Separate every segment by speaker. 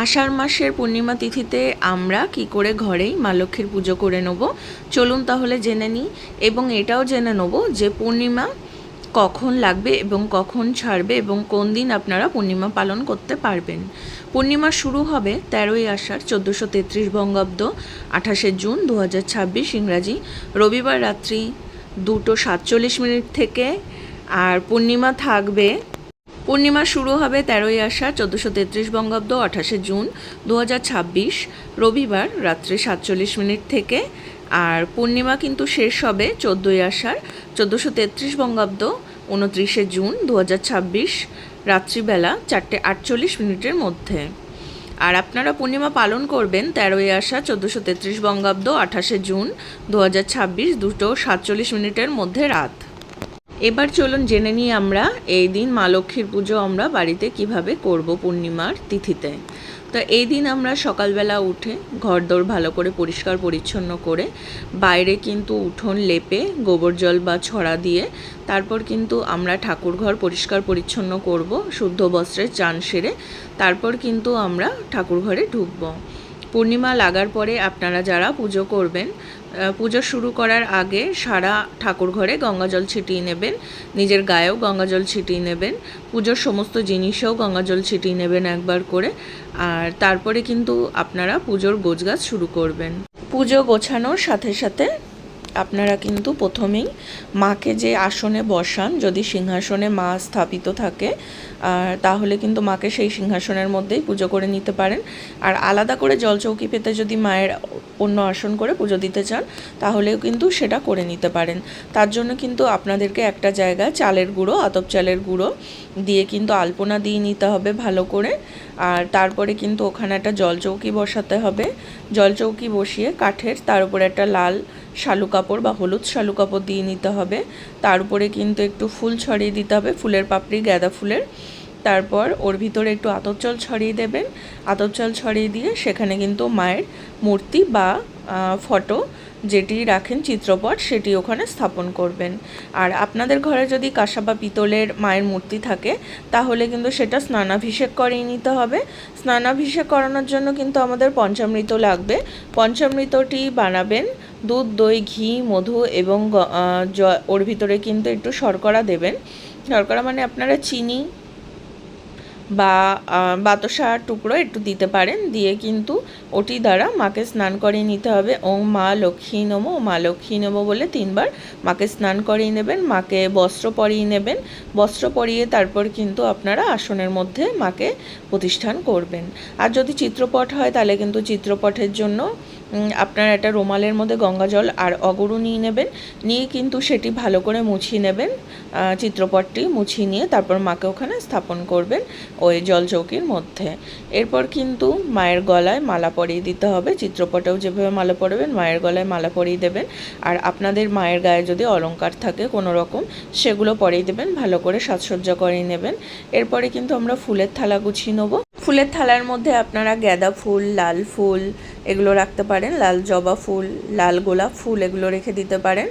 Speaker 1: আষাঢ় মাসের পূর্ণিমা তিথিতে আমরা কি করে ঘরেই মা লক্ষ্মীর পুজো করে নেব চলুন তাহলে জেনে নিই। এবং এটাও জেনে নেব যে পূর্ণিমা কখন লাগবে এবং কখন ছাড়বে এবং কোন দিন আপনারা পূর্ণিমা পালন করতে পারবেন। পূর্ণিমা শুরু হবে 13ই আষাঢ় 1433 বঙ্গাব্দ 28শে জুন 2026 ইংরাজি রবিবার রাত্রি 2:47 থেকে। আর পূর্ণিমা শুরু হবে 13ই আষাঢ় 1433 বঙ্গাব্দ 28শে জুন 2026 রবিবার রাত্রি 47 থেকে। আর পূর্ণিমা কিন্তু শেষ হবে 14ই আষাঢ় 1433 বঙ্গাব্দ 29শে জুন 2026 রাত্রিবেলা 4:48 মধ্যে। আর আপনারা পূর্ণিমা পালন করবেন 13ই আষাঢ় 1433 বঙ্গাব্দ 28শে জুন 2026 2:47 মধ্যে রাত। এবার চলুন জেনে নিই আমরা এই দিন মা লক্ষ্মীর পুজো আমরা বাড়িতে কিভাবে করব পূর্ণিমার তিথিতে। তো এই দিন আমরা সকালবেলা উঠে ঘরদোর ভালো করে পরিষ্কার পরিচ্ছন্ন করে বাইরে কিন্তু উঠোন লেপে গোবর জল বা ছড়া দিয়ে তারপর কিন্তু আমরা ঠাকুরঘর পরিষ্কার পরিচ্ছন্ন করব শুদ্ধ বস্ত্রে চান সেরে। তারপর কিন্তু আমরা ঠাকুরঘরে ঢুকবো। পূর্ণিমা লাগার পরে আপনারা যারা পুজো করবেন, পুজো শুরু করার আগে সারা ঠাকুরঘরে গঙ্গাজল ছিটিয়ে নেবেন, নিজের গায়েও গঙ্গাজল ছিটিয়ে নেবেন, পুজোর সমস্ত জিনিসেও গঙ্গাজল ছিটিয়ে নেবেন একবার করে। আর তারপরে কিন্তু আপনারা পুজোর গোছগাছ শুরু করবেন। পুজো গোছানোর সাথে সাথে আপনারা কিন্তু প্রথমেই মাকে যে আসনে বসান, যদি সিংহাসনে মা স্থাপিত থাকে তাহলে কিন্তু মাকে সেই সিংহাসনের মধ্যেই পুজো করে নিতে পারেন। আর আলাদা করে জলচৌকি পেতে যদি মায়ের অন্য আসন করে পুজো দিতে চান তাহলেও কিন্তু সেটা করে নিতে পারেন। তার জন্য কিন্তু আপনাদেরকে একটা জায়গায় চালের গুঁড়ো, আতপ চালের গুঁড়ো দিয়ে কিন্তু আলপনা দিয়ে নিতে হবে ভালো করে। আর তারপরে কিন্তু ওখানে একটা জলচৌকি বসাতে হবে। জলচৌকি বসিয়ে কাঠের তার উপরে একটা লাল শালু কাপড় বা হলুদ শালু কাপড় দিয়ে নিতে হবে। তার উপরে কিন্তু একটু ফুল ছড়িয়ে দিতে হবে, ফুলের পাপড়ি, গাঁদা ফুলের। তারপর ওর ভিতরে একটু আতপ চাল ছড়িয়ে দেবেন। আতপ চাল ছড়িয়ে দিয়ে সেখানে কিন্তু মায়ের মূর্তি বা ফটো যেটি রাখেন চিত্রপট সেটি ওখানে স্থাপন করবেন। আর আপনাদের ঘরে যদি কাঁসা বা পিতলের মায়ের মূর্তি থাকে তাহলে কিন্তু সেটা স্নানাভিষেক করিয়ে নিতে হবে। স্নানাভিষেক করানোর জন্য কিন্তু আমাদের পঞ্চামৃত লাগবে। পঞ্চামৃতটি বানাবেন দুধ, দই, ঘি, মধু এবং ওর ভিতরে কিন্তু একটু শর্করা দেবেন। শর্করা মানে আপনারা চিনি বা বাতাসার টুকরো একটু দিতে পারেন, দিয়ে কিন্তু ওটি দ্বারা মাকে স্নান করিয়ে নিতে হবে। ওম মা লক্ষ্মী নমো, ও মা লক্ষ্মী নমো বলে 3বার মাকে স্নান করিয়ে নেবেন। মাকে বস্ত্র পরিয়ে নেবেন। বস্ত্র পরিয়ে তারপর কিন্তু আপনারা আসনের মধ্যে মাকে প্রতিষ্ঠান করবেন। আর যদি চিত্রপট হয় তাহলে কিন্তু চিত্রপটের জন্য আপনারা একটা রুমালের মধ্যে গঙ্গাজল আর অগরু নিয়ে নেবেন। নিয়ে কিন্তু সেটি ভালো করে মুছিয়ে নেবেন। চিত্রপটটি মুছিয়ে নিয়ে তারপর মাকে ওখানে স্থাপন করবেন ওই জলচৌকির মধ্যে। এরপর কিন্তু মায়ের গলায় মালা পরিয়ে দিতে হবে। চিত্রপটেও যেভাবে মালা পরাবেন মায়ের গলায় মালা পরিয়ে দেবেন। আর আপনাদের মায়ের গায়ে যদি অলংকার থাকে কোনো রকম সেগুলো পরিয়ে দেবেন, ভালো করে সাজসজ্জা করিয়ে নেবেন। এরপরে কিন্তু আমরা ফুলের থালা গুছিয়ে নেব। ফুলের থালার মধ্যে আপনারা গাঁদা ফুল, লাল ফুল এগুলো রাখতে পারেন, লাল জবা ফুল, লাল গোলাপ ফুল এগুলো রেখে দিতে পারেন,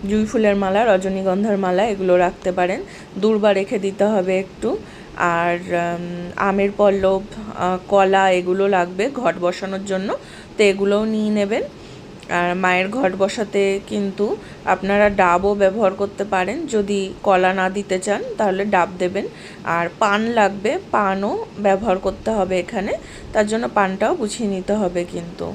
Speaker 1: জুঁই ফুলের মালা, রজনীগন্ধার মালা এগুলো রাখতে পারেন। দূর্বা রেখে দিতে হবে একটু। আর আমের পল্লব, কলা এগুলো লাগবে ঘট বসানোর জন্য, তো এগুলোও নিয়ে নেবেন। আর মায়ের ঘট বসাতে কিন্তু আপনারা ডাবও ব্যবহার করতে পারেন, যদি কলা না দিতে চান তাহলে ডাব দেবেন। আর পান লাগবে, পানও ব্যবহার করতে হবে এখানে, তার জন্য পানটাও গুছিয়ে নিতে হবে কিন্তু।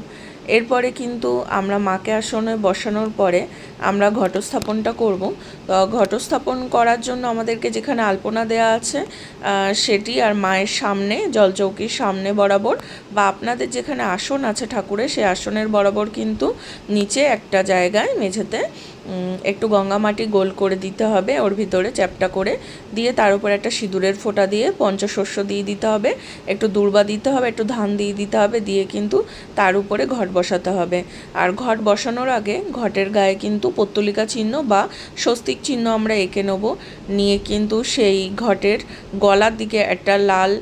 Speaker 1: এরপরে কিন্তু আমরা মাকে আসনে বসানোর পরে আমরা ঘটস্থাপনটা করব। তো ঘটস্থাপন করার জন্য আমাদেরকে যেখানে আলপনা দেওয়া আছে সেটি আর মায়ের সামনে, জলচৌকির সামনে বরাবর বা আপনাদের যেখানে আসন আছে ঠাকুরের সেই আসনের বরাবর কিন্তু নিচে একটা জায়গায় মেঝেতে একটু গঙ্গা মাটি গোল করে দিতে হবে, ওর ভিতরে চ্যাপটা করে দিয়ে তার উপর একটা সিঁদুরের ফোঁটা দিয়ে পঞ্চশস্য দিয়ে দিতে হবে, একটু দূর্বা দিতে হবে, একটু ধান দিয়ে দিতে হবে, দিয়ে কিন্তু তার উপরে ঘট বসাতে হবে। আর ঘট বসানোর আগে ঘটের গায়ে কিন্তু পত্তলিকা চিহ্ন বা স্বস্তিক চিহ্ন আমরা এঁকে নেব। নিয়ে কিন্তু সেই ঘটের গলার দিকে একটা লাল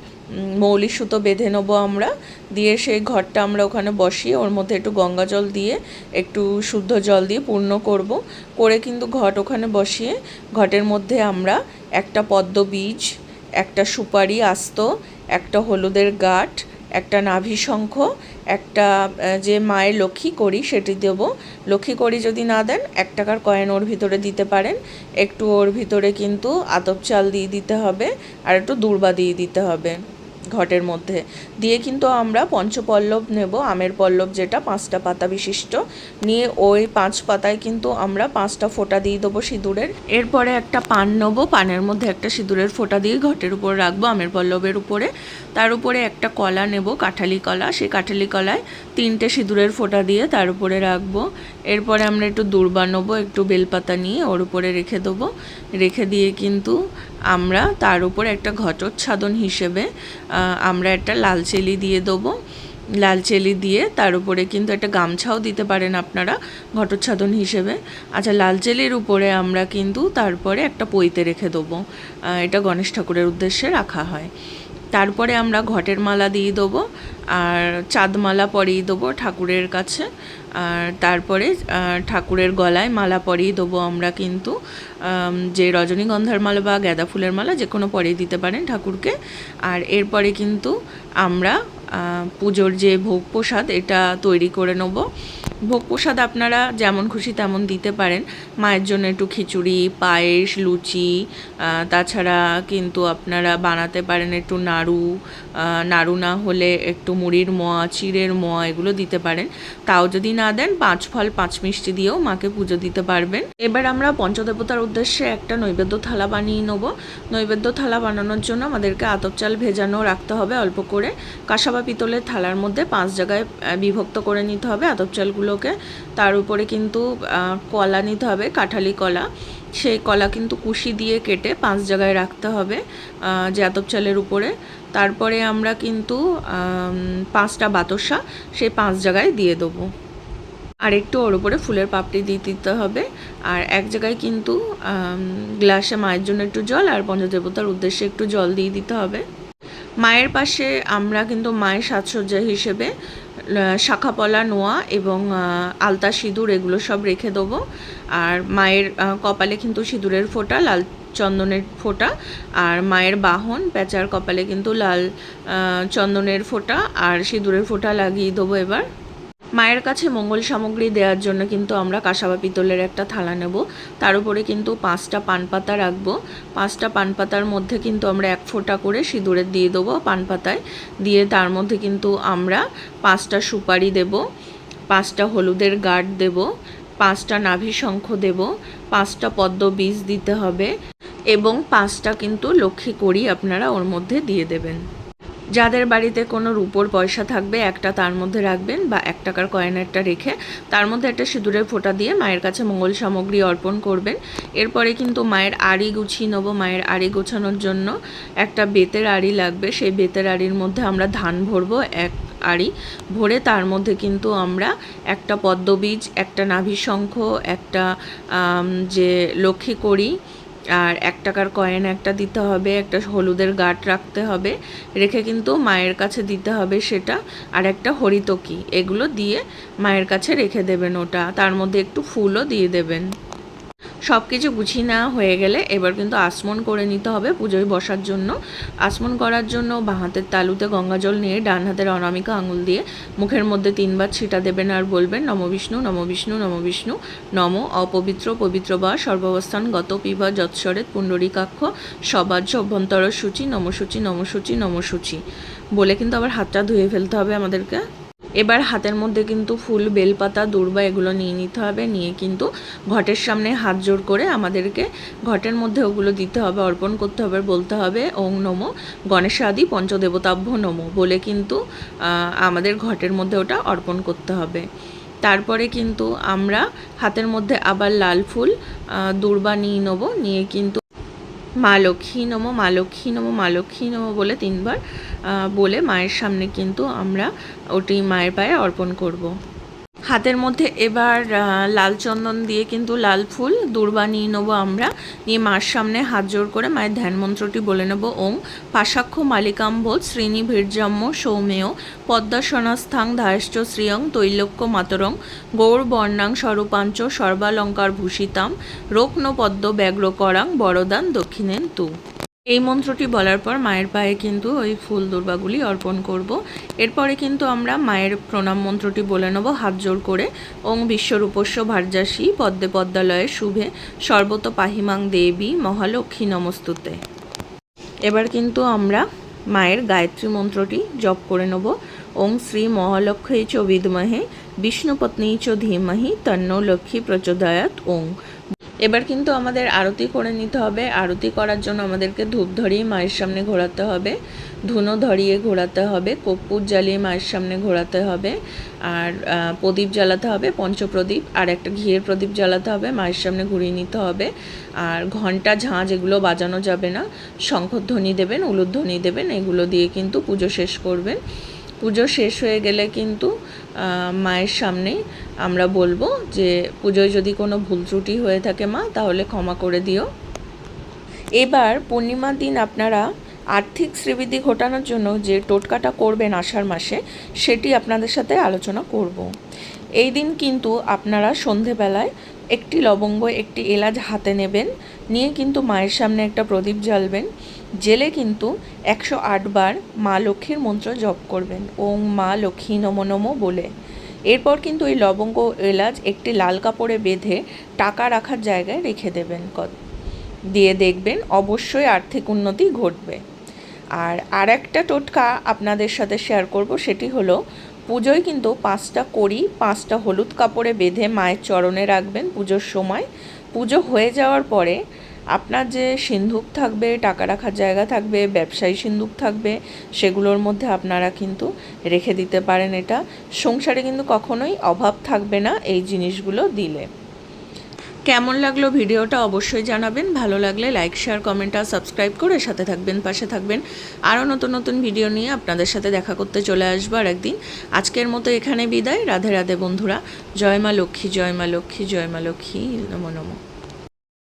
Speaker 1: মৌলি সুতো বেঁধে নেবো আমরা, দিয়ে সেই ঘরটা আমরা ওখানে বসিয়ে ওর মধ্যে একটু গঙ্গা জল দিয়ে একটু শুদ্ধ জল দিয়ে পূর্ণ করব। করে কিন্তু ঘট ওখানে বসিয়ে ঘটের মধ্যে আমরা একটা পদ্ম বীজ, একটা সুপারি আস্ত, একটা হলুদের গাঁঠ, একটা নাভি শঙ্খ, একটা যে মায়ের লক্ষ্মী কড়ি সেটি দেব। লক্ষ্মী কড়ি যদি না দেন 1 টাকার কয়েন ওর ভিতরে দিতে পারেন। একটু ওর ভিতরে কিন্তু আতপ চাল দিয়ে দিতে হবে, আর একটু দূর্বা দিয়ে দিতে হবে ঘটের মধ্যে। দিয়ে কিন্তু আমরা পঞ্চপল্লব নেব, আমের পল্লব যেটা 5টা পাতা বিশিষ্ট, নিয়ে ওই 5 পাতায় কিন্তু আমরা 5টা ফোঁটা দিয়ে দেবো সিঁদুরের। এরপরে একটা পান নেব, পানের মধ্যে একটা সিঁদুরের ফোঁটা দিয়ে ঘটের উপর রাখবো আমের পল্লবের উপরে। তার উপরে একটা কলা নেব, কাঁঠালি কলা, সেই কাঁঠালি কলায় 3টে সিঁদুরের ফোঁটা দিয়ে তার উপরে রাখবো। এরপরে আমরা একটু দূর্বা নেব, একটু বেলপাতা নিয়ে ওর উপরে রেখে দেবো। রেখে দিয়ে কিন্তু আমরা তার উপরে একটা ঘটোচ্ছাদন হিসেবে আমরা একটা লাল চেলি দিয়ে দেবো। লাল চেলি দিয়ে তার উপরে কিন্তু একটা গামছাও দিতে পারেন আপনারা ঘটোচ্ছাদন হিসেবে। আচ্ছা, লাল চেলির উপরে আমরা কিন্তু তারপরে একটা পইতে রেখে দেবো, এটা গণেশ ঠাকুরের উদ্দেশ্যে রাখা হয়। তারপরে আমরা ঘটের মালা দিয়ে দেবো, আর চাঁদমালা পরিয়ে দেবো ঠাকুরের কাছে। আর তারপরে ঠাকুরের গলায় মালা পরিয়ে দেবো আমরা কিন্তু, যে রজনীগন্ধার মালা বা গাঁদা ফুলের মালা যে কোনো পরিয়ে দিতে পারেন ঠাকুরকে। আর এরপরে কিন্তু আমরা পুজোর যে ভোগ প্রসাদ এটা তৈরি করে নেব। ভোগ প্রসাদ আপনারা যেমন খুশি তেমন দিতে পারেন। মায়ের জন্য একটু খিচুড়ি, পায়েস, লুচি, তাছাড়া কিন্তু আপনারা বানাতে পারেন একটু নাড়ু, নাড়ু না হলে একটু মুড়ির মোয়া, চিড়ের মোয়া, এগুলো দিতে পারেন। তাও যদি না দেন 5 ফল 5 মিষ্টি দিয়েও মাকে পুজো দিতে পারবেন। এবার আমরা পঞ্চদেবতার উদ্দেশ্যে একটা নৈবেদ্য থালা বানিয়ে নেব। নৈবেদ্য থালা বানানোর জন্য আমাদেরকে আতপ চাল ভেজানো রাখতে হবে অল্প করে। কাঁসা বা পিতলের থালার মধ্যে 5 জায়গায় বিভক্ত করে নিতে হবে আতপ চালগুলোকে। তার উপরে কিন্তু কলা নিতে হবে, কাঁঠালি কলা। সেই কলা কিন্তু কুশি দিয়ে কেটে 5 জায়গায় রাখতে হবে যে আতপ চালের উপরে। তারপরে আমরা কিন্তু 5টা বাতাসা সেই 5 জায়গায় দিয়ে দেবো। আর একটু ওর উপরে ফুলের পাপড়ি দিয়ে দিতে হবে। আর এক জায়গায় কিন্তু গ্লাসে মায়ের জন্য একটু জল, আর পঞ্চদেবতার উদ্দেশ্যে একটু জল দিয়ে দিতে হবে। মায়ের পাশে আমরা কিন্তু মায়ের সাজসজ্জা হিসেবে শাঁখাপলা, নোয়া এবং আলতা সিঁদুর এগুলো সব রেখে দেবো। আর মায়ের কপালে কিন্তু সিঁদুরের ফোঁটা, লাল চন্দনের ফোঁটা, আর মায়ের বাহন পেঁচার কপালে কিন্তু লাল চন্দনের ফোঁটা আর সিঁদুরের ফোঁটা লাগিয়ে দেবো। এবার মায়ের কাছে মঙ্গল সামগ্রী দেওয়ার জন্য কিন্তু আমরা কাঁসা বা পিতলের একটা থালা নেব। তার উপরে কিন্তু 5টা পান পাতা রাখবো। 5টা পান পাতার মধ্যে কিন্তু আমরা 1 ফোঁটা করে সিঁদুরের দিয়ে দেবো পান পাতায়। দিয়ে তার মধ্যে কিন্তু আমরা 5টা সুপারি দেব, 5টা হলুদের গাঁট দেব, 5টা নাভি শঙ্খ দেব, 5টা পদ্ম বীজ দিতে হবে, এবং 5টা কিন্তু লক্ষ্মী কড়ি আপনারা ওর মধ্যে দিয়ে দেবেন। যাদের বাড়িতে কোনো রূপোর পয়সা থাকবে একটা তার মধ্যে রাখবেন, বা 1 টাকার কয়েন একটা রেখে তার মধ্যে একটা সিঁদুরের ফোঁটা দিয়ে মায়ের কাছে মঙ্গল সামগ্রী অর্পণ করবেন। এরপরে কিন্তু মায়ের আড়ি গুছিয়ে নেব। মায়ের আড়ি গোছানোর জন্য একটা বেতের আড়ি লাগবে। সেই বেতের আড়ির মধ্যে আমরা ধান ভরবো 1 আড়ি ভরে, তার মধ্যে কিন্তু আমরা একটা পদ্মবীজ, একটা নাভি শঙ্খ, একটা যে লক্ষ্মী কড়ি, আর 1 টাকার কয়েন একটা দিতে হবে, একটা হলুদের গাঁট রাখতে হবে, রেখে কিন্তু মায়ের কাছে দিতে হবে সেটা, আর একটা হরিতকি, এগুলো দিয়ে মায়ের কাছে রেখে দেবেন ওটা। তার মধ্যে একটু ফুলও দিয়ে দেবেন। সব কিছু গুছিয়ে নেওয়া হয়ে গেলে এবার কিন্তু আচমন করে নিতে হবে পুজোয় বসার জন্য। আচমন করার জন্য বাঁ হাতের তালুতে গঙ্গা জল নিয়ে ডান হাতের অনামিকা আঙুল দিয়ে মুখের মধ্যে 3 বার ছিটা দেবেন, আর বলবেন নম বিষ্ণু, নম বিষ্ণু, নম বিষ্ণু, নম অপবিত্র পবিত্র বা সর্বাবস্থান গত পিবা যৎসরেত পুণ্ডরীকাক্ষ সবাজ্য অভ্যন্তর সূচি, নমসূচি, নমসূচি, নমসূচি বলে কিন্তু আবার হাতটা ধুয়ে ফেলতে হবে আমাদেরকে। এবার হাতের মধ্যে কিন্তু ফুল, বেলপাতা, দূর্বা এগুলো নিয়ে নিতে হবে। নিয়ে কিন্তু ঘটের সামনে হাত জোর করে আমাদেরকে ঘটের মধ্যে ওগুলো দিতে হবে, অর্পণ করতে হবে, বলতে হবে ওং নমো গণেশাদি পঞ্চদেবতাভ্য নমো বলে কিন্তু আমাদের ঘটের মধ্যে ওটা অর্পণ করতে হবে। তারপরে কিন্তু আমরা হাতের মধ্যে আবার লাল ফুল, দূর্বা নিয়ে নেবো। নিয়ে কিন্তু মা লক্ষ্মী নমো, মা লক্ষ্মী নমো, মা লক্ষ্মী নমো বলে 3 বার বলে মায়ের সামনে কিন্তু আমরা ওটি মায়ের পায়ে অর্পণ করব। হাতের মধ্যে এবার লাল চন্দন দিয়ে কিন্তু লাল ফুল, দূর্বা নিয়ে নেবো আমরা। নিয়ে মার সামনে হাত জোর করে মায়ের ধ্যান মন্ত্রটি বলে নেব। ওং পাশাক্ষ মালিকাম্বোধ শ্রীনি ভীর্যাম্য সৌমেয় পদ্মাসনস্থাং ধায়শ্চ শ্রিয়ং তৈলক্য মাতরং গৌর বর্ণাং স্বরূপাঞ্চ সর্বালঙ্কার ভূষিতাম রোকন পদ্ম ব্যগ্র করাং বরদান দক্ষিণেন তু। এই মন্ত্রটি বলার পর মায়ের পায়ে কিন্তু ওই ফুল দুর্বাগুলি অর্পণ করব। এরপরে কিন্তু আমরা মায়ের প্রণাম মন্ত্রটি বলে নেব হাত জোর করে। ওং বিশ্বরূপস্য ভার্যাসী পদ্মে পদ্মালয়ে শুভে সর্বত পাহিমাং দেবী মহালক্ষ্মী নমস্তুতে। এবার কিন্তু আমরা মায়ের গায়ত্রী মন্ত্রটি জপ করে নেব। ওং শ্রী মহালক্ষ্মী চ বিদ্মহে বিষ্ণুপত্নী চ ধীমহি তন্নো লক্ষ্মী প্রচোদয়াৎ ওং। এবার কিন্তু আমাদের আরতি করে নিতে হবে। আরতি করার জন্য আমাদেরকে ধূপ ধরিয়ে মায়ের সামনে ঘোরাতে হবে, ধুনো ধরিয়ে ঘোরাতে হবে, কর্পূর জ্বালিয়ে মায়ের সামনে ঘোরাতে হবে, আর প্রদীপ জ্বালাতে হবে, পঞ্চপ্রদীপ, আর একটা ঘিয়ের প্রদীপ জ্বালাতে হবে, মায়ের সামনে ঘুরিয়ে নিতে হবে। আর ঘণ্টা ঝাঁঝ এগুলো বাজানো যাবে না, শঙ্খধ্বনি দেবেন, উলুধ্বনি দেবেন, এগুলো দিয়ে কিন্তু পুজো শেষ করবেন। পুজো শেষ হয়ে গেলে কিন্তু মায়ের সামনে আমরা বলবো যে পুজোয় যদি কোনো ভুল ত্রুটি হয়ে থাকে মা, তাহলে ক্ষমা করে দিও। এবার পূর্ণিমার দিন আপনারা আর্থিক শ্রীবৃদ্ধি ঘটানোর জন্য যে টোটকাটা করবেন আষাঢ় মাসে, সেটি আপনাদের সাথে আলোচনা করব। এই দিন কিন্তু আপনারা সন্ধেবেলায় একটি লবঙ্গ, একটি এলাচ হাতে নেবেন, নিয়ে কিন্তু মায়ের সামনে একটা প্রদীপ জ্বালবেন, জেলে কিন্তু 108 বার মা লক্ষ্মীর মন্ত্র জপ করবেন, ওং মা লক্ষ্মী নমো নমো বলে। এরপর কিন্তু এই লবঙ্গ এলাচ একটি লাল কাপড়ে বেঁধে টাকা রাখার জায়গায় রেখে দেবেন, দিয়ে দেখবেন অবশ্যই আর্থিক উন্নতি ঘটবে। আর একটা টোটকা আপনাদের সাথে শেয়ার করব, সেটি হলো পুজোয় কিন্তু 5টা কড়ি 5টা হলুদ কাপড়ে বেঁধে মায়ের চরণে রাখবেন পুজোর সময়। পুজো হয়ে যাওয়ার পরে আপনার যে সিন্দুক থাকবে, টাকা রাখার জায়গা থাকবে, ব্যবসায়ী সিন্দুক থাকবে, সেগুলোর মধ্যে আপনারা কিন্তু রেখে দিতে পারেন। এটা সংসারে কিন্তু কখনোই অভাব থাকবে না এই জিনিসগুলো দিলে। কেমন লাগলো ভিডিওটা অবশ্যই জানাবেন। ভালো লাগলে লাইক, শেয়ার, কমেন্ট আর সাবস্ক্রাইব করে সাথে থাকবেন, পাশে থাকবেন। আরও নতুন নতুন ভিডিও নিয়ে আপনাদের সাথে দেখা করতে চলে আসবো আর একদিন। আজকের মতো এখানে বিদায়। রাধে রাধে বন্ধুরা। জয় মা লক্ষ্মী, জয় মা লক্ষ্মী, জয় মা লক্ষ্মী, নমো নমো।